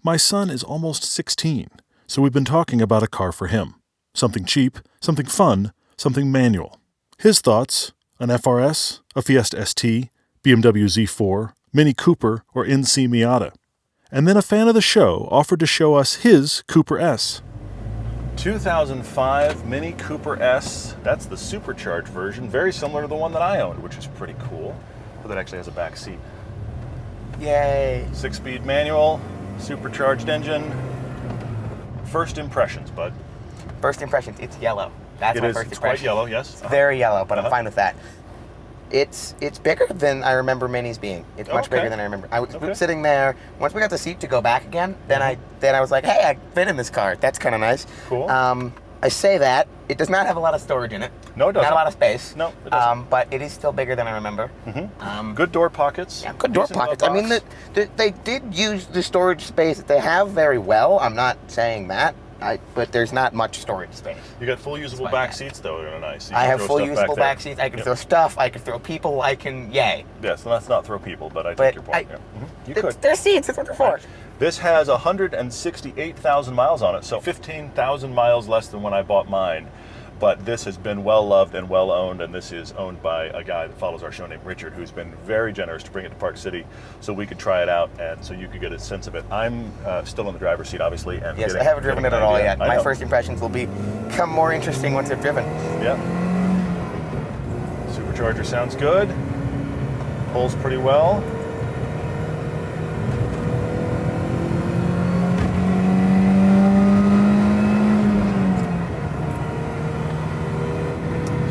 My son is almost 16, so we've been talking about a car for him. Something cheap, something fun, something manual. His thoughts: an FRS, a Fiesta ST, BMW Z4, Mini Cooper, or NC Miata. And then a fan of the show offered to show us his Cooper S. 2005 Mini Cooper S. That's the supercharged version, very similar to the one that I owned, which is pretty cool. But that actually has a back seat. Yay. 6-speed manual, supercharged engine. First impressions, bud. First impressions, it's yellow. That's my first impression. It's quite yellow, yes. It's very yellow, but I'm fine with that. It's bigger than I remember Minis being. It's much bigger than I remember. I was sitting there. Once we got the seat to go back again, then I was like, hey, I fit in this car. That's kind of nice. Cool. I say that it does not have a lot of storage in it. No, it doesn't. Not a lot of space. No, it doesn't. But it is still bigger than I remember. Good door pockets. Yeah, good door pockets. I mean, they did use the storage space that they have very well. I'm not saying that. But there's not much storage space. You got full usable back seats, though. They're nice. I have full usable back seats. I can throw stuff. I can throw people. Yay. Yes, and let's not throw people, but I take your point. You could. They're seats. That's what they're for. This has 168,000 miles on it, so 15,000 miles less than when I bought mine. But this has been well loved and well owned, and this is owned by a guy that follows our show named Richard, who's been very generous to bring it to Park City so we could try it out and so you could get a sense of it. I'm still in the driver's seat, obviously. And yes, I haven't driven it at all yet. My first impressions will become more interesting once I've driven. Yeah. Supercharger sounds good. Pulls pretty well.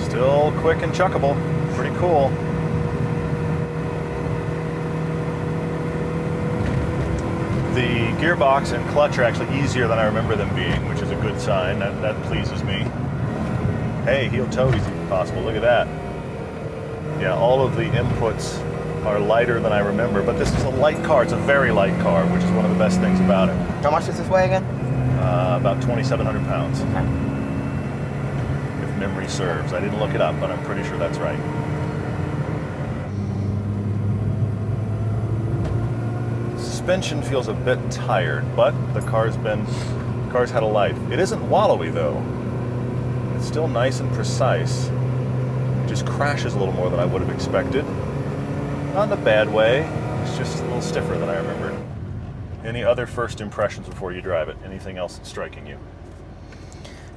Still quick and chuckable. Pretty cool. The gearbox and clutch are actually easier than I remember them being, which is a good sign. That pleases me. Hey, heel toe is even possible. Look at that. Yeah, all of the inputs are lighter than I remember, but this is a light car. It's a very light car, which is one of the best things about it. How much does this weigh again? About 2,700 pounds. Okay. Memory serves. I didn't look it up, but I'm pretty sure that's right. Suspension feels a bit tired, but the car's had a life. It isn't wallowy though. It's still nice and precise. It just crashes a little more than I would have expected. Not in a bad way. It's just a little stiffer than I remembered. Any other first impressions before you drive it? Anything else striking you?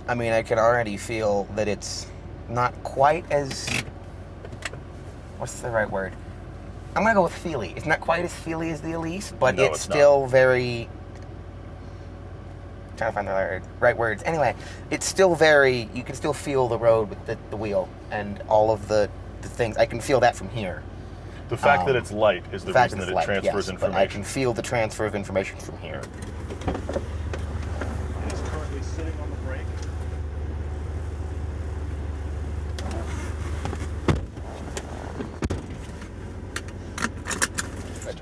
I mean, I can already feel that it's not quite as... What's the right word? I'm going to go with feely. It's not quite as feely as the Elise, but it's still very... I'm trying to find the right words. Anyway, it's still very... You can still feel the road with the wheel and all of the things. I can feel that from here. The fact that it's light is the reason that it transfers information. But I can feel the transfer of information from here.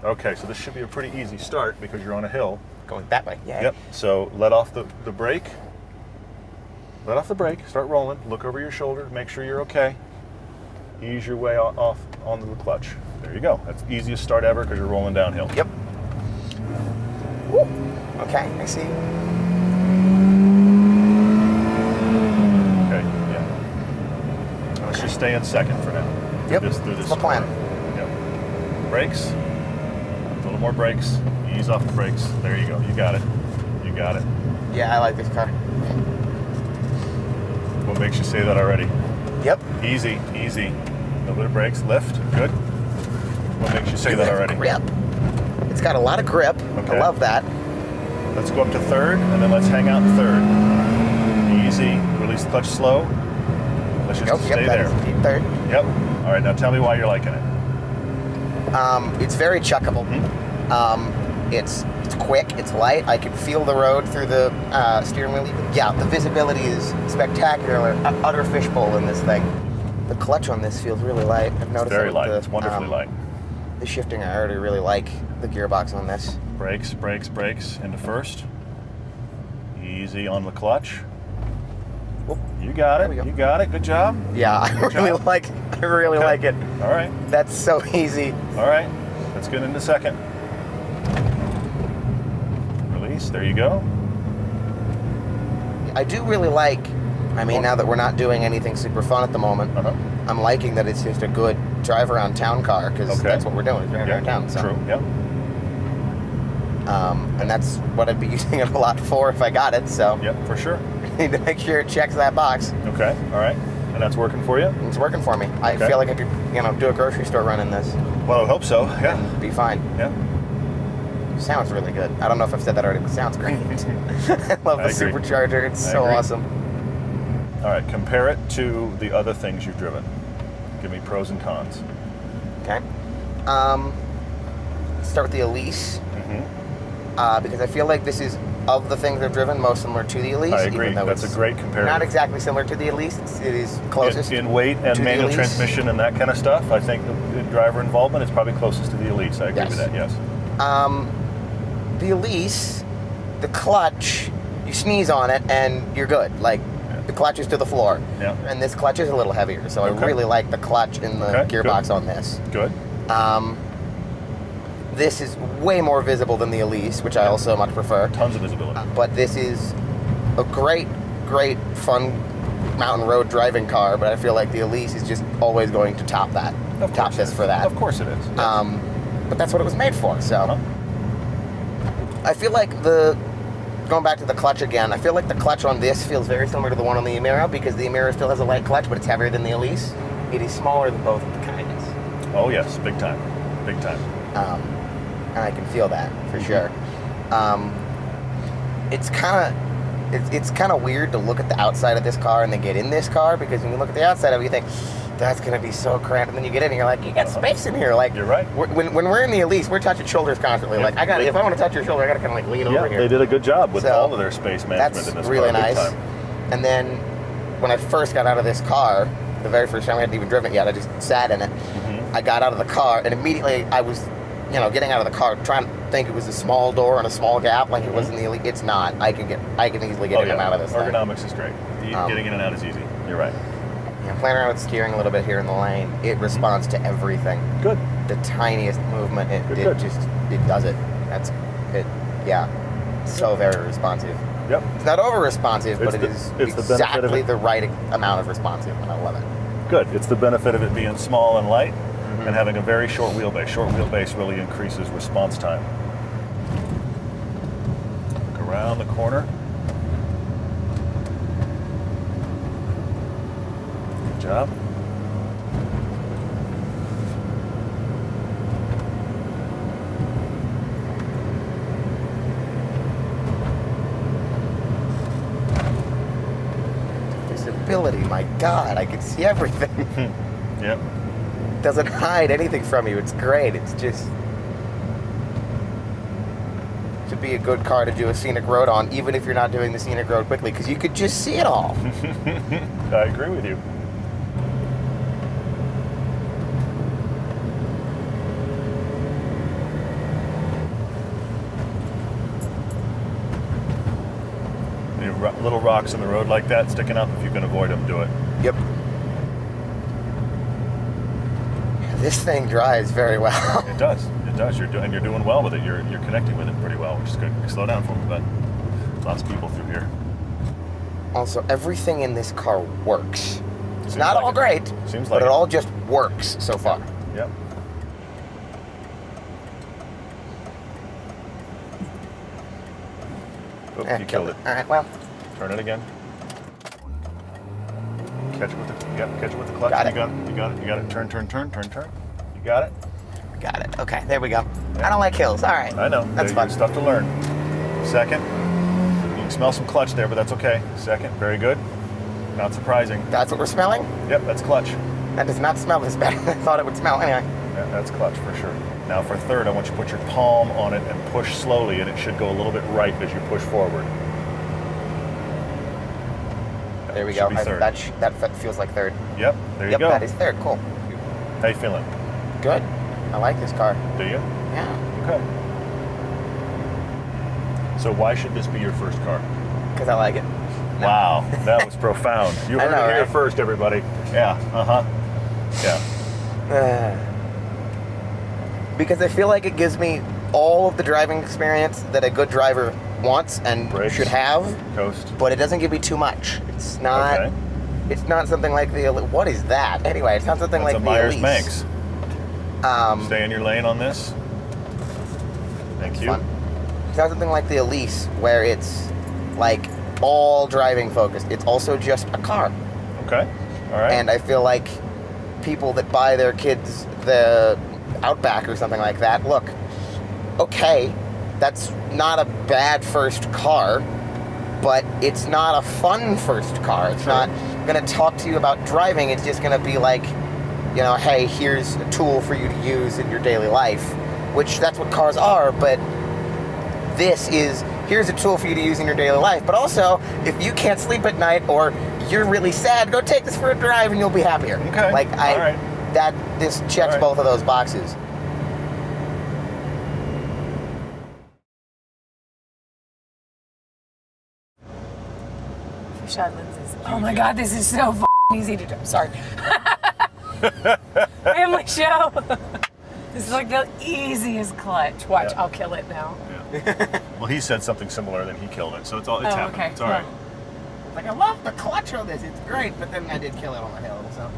Okay, so this should be a pretty easy start because you're on a hill. Going that way, yeah. Yep, so let off the brake. Let off the brake, start rolling, look over your shoulder, make sure you're okay. Ease your way off onto the clutch. There you go. That's the easiest start ever because you're rolling downhill. Yep. Woo. Okay, I see. Okay, yeah. Let's just stay in second for now. Yep, that's the plan. Yep. Brakes. A little more brakes. Ease off the brakes. There you go. You got it. You got it. Yeah, I like this car. What makes you say that already? Yep. Easy, easy. A little bit of brakes. Lift. Good. What makes you say that already? Grip. It's got a lot of grip. Okay. I love that. Let's go up to third, and then let's hang out in third. Easy. Release the clutch slow. Let's just stay there. Deep third. Yep. All right, now tell me why you're liking it. It's very chuckable. It's quick, it's light. I can feel the road through the steering wheel. Yeah, the visibility is spectacular. Utter fishbowl in this thing. The clutch on this feels really light. I've noticed it's very light. It's wonderfully light. The shifting, I already really like the gearbox on this. Brakes, brakes, brakes into first. Easy on the clutch. Whoop, you got it. You got it. Good job. Yeah, I really like it. All right. That's so easy. All right. Let's get into second. Release. Yes, there you go. I do really like, I mean, now that we're not doing anything super fun at the moment, I'm liking that it's just a good drive around town car, because that's what we're doing, driving around town. So. True, yeah. And that's what I'd be using it a lot for if I got it, so. Yep, for sure. I need to make sure it checks that box. Okay, all right. And that's working for you? It's working for me. I feel like I could, do a grocery store run in this. Well, I hope so, yeah. Be fine. Yeah. Sounds really good. I don't know if I've said that already, but it sounds great. I love the agree. supercharger. It's so awesome. All right, compare it to the other things you've driven. Give me pros and cons. Okay. Let's start with the Elise. Because I feel like this is, of the things I've driven, most similar to the Elise. I agree. Even though That's a great comparison. Not exactly similar to the Elise. It is closest. In weight and to the manual Elise. transmission and that kind of stuff, I think the driver involvement is probably closest to the Elise. I agree with that, yes. The Elise, the clutch, you sneeze on it and you're good. Like, the clutch is to the floor. Yeah. And this clutch is a little heavier, so I really like the clutch and the gearbox on this. Good. This is way more visible than the Elise, which I also much prefer. Tons of visibility. But this is a great, fun mountain road driving car, but I feel like the Elise is just always going to top that. Top this for that. Of course it is. Yes. But that's what it was made for, so. I feel like going back to the clutch again, I feel like the clutch on this feels very similar to the one on the Emira, because the Emira still has a light clutch, but it's heavier than the Elise. It is smaller than both of the kinds. Oh yes, big time. Big time. And I can feel that for sure. It's kind of weird to look at the outside of this car and then get in this car, because when you look at the outside of it, you think that's gonna be so cramped, and then you get in and you're like, you got space in here. Like, you're right. When we're in the Elise, we're touching shoulders constantly. Like, if I want to touch your shoulder, I gotta kind of like lean over here. They did a good job with all of their space management that's in this really car. nice. And then when I first got out of this car, the very first time I hadn't even driven it yet, I just sat in it. I got out of the car, and immediately I was, getting out of the car, trying to think it was a small door and a small gap like it was in the Elite. It's not. I can easily get in and out of this thing. Ergonomics is great. Getting in and out is easy. You're right. I'm playing around with steering a little bit here in the lane. It responds to everything. Good. The tiniest movement, it does it. That's it. Yeah. So very responsive. Yep. It's not over responsive, but it is exactly the right amount of responsive, and I love it. Good. It's the benefit of it being small and light and having a very short wheelbase. Short wheelbase really increases response time. Look around the corner. Good job. Visibility, my God, I can see everything. Yep. Doesn't hide anything from you. It's great. It's just should be a good car to do a scenic road on, even if you're not doing the scenic road quickly, because you could just see it all. I agree with you. Little rocks in the road like that sticking up, if you can avoid them, do it. Yep. This thing drives very well. It does. It does. You're doing well with it. You're connecting with it pretty well, which is good. Slow down for me, bud. Lots of people through here. Also, everything in this car works. It's not all great, but it all just works so far. Yep. Oop, you killed it. All right, well. Turn it again. Catch it with the clutch. Got it. You got it. Turn. You got it. Got it. Okay, there we go. Yeah. I don't like hills. All right. I know. That's fun. Stuff to learn. Second. You can smell some clutch there, but that's okay. Second. Very good. Not surprising. That's what we're smelling? Yep, that's clutch. That does not smell as bad as I thought it would smell anyway. Yeah, that's clutch for sure. Now for third, I want you to put your palm on it and push slowly, and it should go a little bit right as you push forward. There we go. Third. That feels like third. Yep, there you go. Yep, that is third. Cool. How you feeling? Good. I like this car. Do you? Yeah. Okay. So why should this be your first car? Because I like it. No. Wow, that was profound. You heard it here first, everybody. Yeah, Yeah. Because I feel like it gives me all of the driving experience that a good driver wants and Brakes. should have, Coast. but it doesn't give me too much. It's not. Okay. It's not something like the. What is that? Anyway, it's not something That's like a the Myers Elise. Manx. Stay in your lane on this. Thank you. Fun. It's not something like the Elise where it's like all driving focused. It's also just a car. Okay. All right. And I feel like people that buy their kids the Outback or something like that, look, okay, that's not a bad first car, but it's not a fun first car. It's not going to talk to you about driving. It's just going to be like, you know, hey, here's a tool for you to use in your daily life, which that's what cars are, but this is, here's a tool for you to use in your daily life. But also, if you can't sleep at night or you're really sad, go take this for a drive and you'll be happier. Okay. Like, All right. this checks both of those boxes. Shot lenses. Oh my God, this is so easy to do. Sorry. Family show. This is like the easiest clutch. Watch, Yeah. I'll kill it now. Yeah. Well, he said something similar, then he killed it. So it's happening. Okay. It's all right. Like, I love the clutch on this. It's great, but then I did kill it on the hill, so.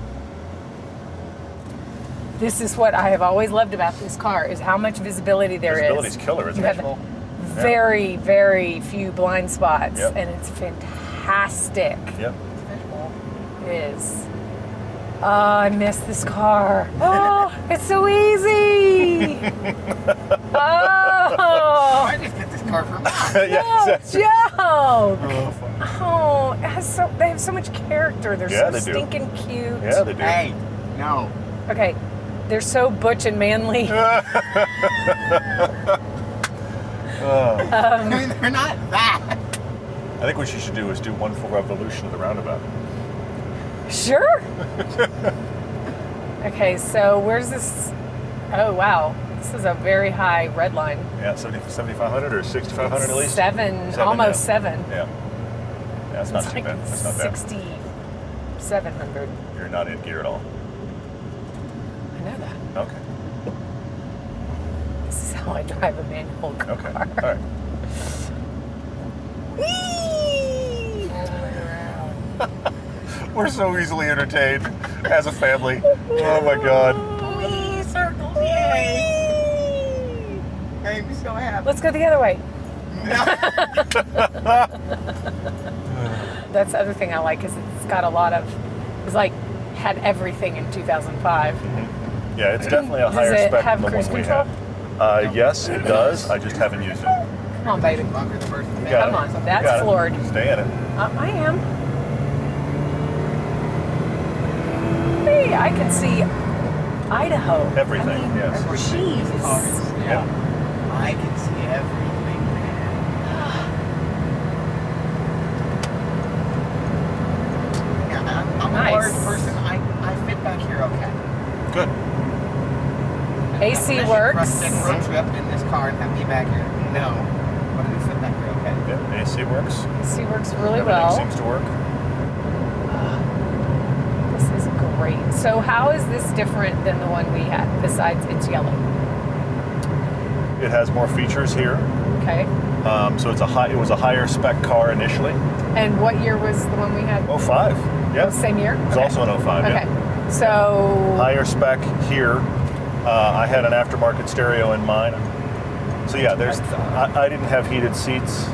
This is what I have always loved about this car is how much visibility there is. Visibility's killer, isn't You it? have very, very few blind spots, Yep. and it's fantastic. Yep. It is. Oh, I miss this car. Oh, it's so easy. Oh, I just get this car for me. Yeah, no exactly. joke. Oh, fun. Oh, they have so much character. They're Yeah, so they do. stinking cute. Yeah, they do. Hey, no. Okay, they're so butch and manly. Oh. I mean, they're not that. I think what you should do is do one full revolution of the roundabout. Sure. Okay, so where's this? Oh, wow. This is a very high red line. Yeah, 7,500 or 6,500 at least? Seven, almost yeah. 7. Yeah. That's not It's too like bad. That's not bad. 6,700. You're not in gear at all. I know that. Okay. This is how I drive a manual car. Okay. All right. Whee! We're so easily entertained as a family. Oh my God. Wee, circles, yay. I'm so happy. Let's go the other way. That's the other thing I like is it's got a lot of, it's like, had everything in 2005. Mm-hmm. Yeah, it's definitely a Does higher it spec have than the cruise one we control? had. Yes, it does. I just haven't used it. Come on, baby. You got Come it. on, You that's got it. floored. Stay in it. I am. Hey, I can see Idaho. Everything, I mean, yes. Jeez. Yeah. I can see everything, man. Yeah, I'm Nice. a large person. I fit back here okay. Good. AC Unless you works. thrust in road trip in this car and have me back here. No. But I fit back here okay. Yeah, AC works. AC works really Everything well. seems to work. This is great. So how is this different than the one we had, besides it's yellow? It has more features here. Okay. So it was a higher spec car initially. And what year was the one we had? 05. Yeah. Same year? It was also an 05, Okay. yeah. So, Higher spec here. I had an aftermarket stereo in mine. So yeah, I didn't have heated seats.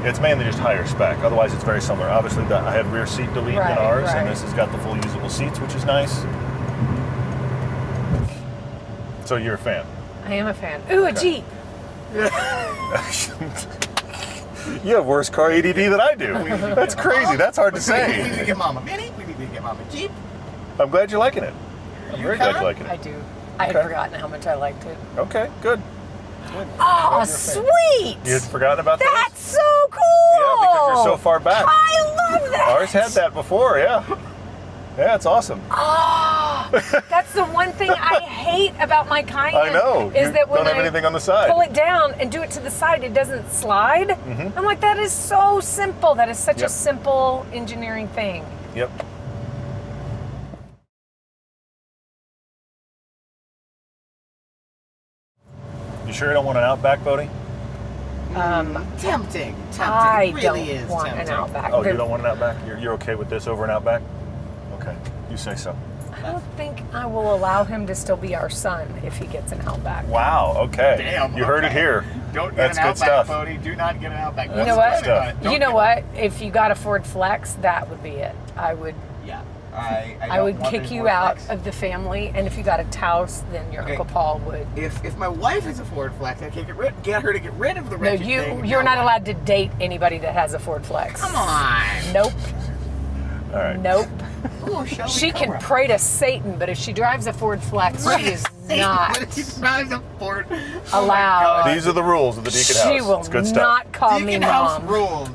It's mainly just higher spec. Otherwise, it's very similar. Obviously, I had rear seat delete in Right, ours, right. and this has got the full usable seats, which is nice. So you're a fan. I am a fan. Ooh, a Jeep. You have worse car ADD than I do. That's crazy. That's hard to We need say. to get Mom a Mini. We need to get Mom a Jeep. I'm glad you're liking it. I'm very glad Car? you're liking I it. do. I had Okay. forgotten how much I liked it. Okay, good. Oh, you're a fan. sweet! You had forgotten about that? That's so cool! Yeah, because you're so far back. I love that! Ours had that before, yeah. Yeah, it's awesome. Oh, that's the one thing I hate about my Cayenne. I know. Is You that when don't have I anything on the side. pull it down and do it to the side, it doesn't slide. Mhm. I'm like, that is so simple. That is such a Yep. simple engineering thing. Yep. You sure you don't want an Outback, Bodie? Tempting. I It really don't is want tempting. an Outback. Oh, you don't want an Outback? You're okay with this over an Outback? Okay, you say so. I don't think I will allow him to still be our son if he gets an Outback. Wow, okay. Damn, You heard it okay. here. Don't get That's an good Outback, stuff. Bodie. Do not get an Outback. You know what? Don't You know get what? If you got a Ford Flex, that would be it. I would. Yeah. I would kick you out of the family, and if you got a Taos, then your Okay. Uncle Paul would. If my wife is a Ford Flex, I can get her to get rid of the No, wretched thing. you're not allowed to date anybody that has a Ford Flex. Come on. Nope. All right. Nope. Ooh, Shelby She can Cobra. pray to Satan, but if she drives a Ford Flex, she is not What if she drives a Ford? allowed. Oh my God. These are the rules of the Deacon House. She will It's good stuff. not call me Deacon House mom. rules.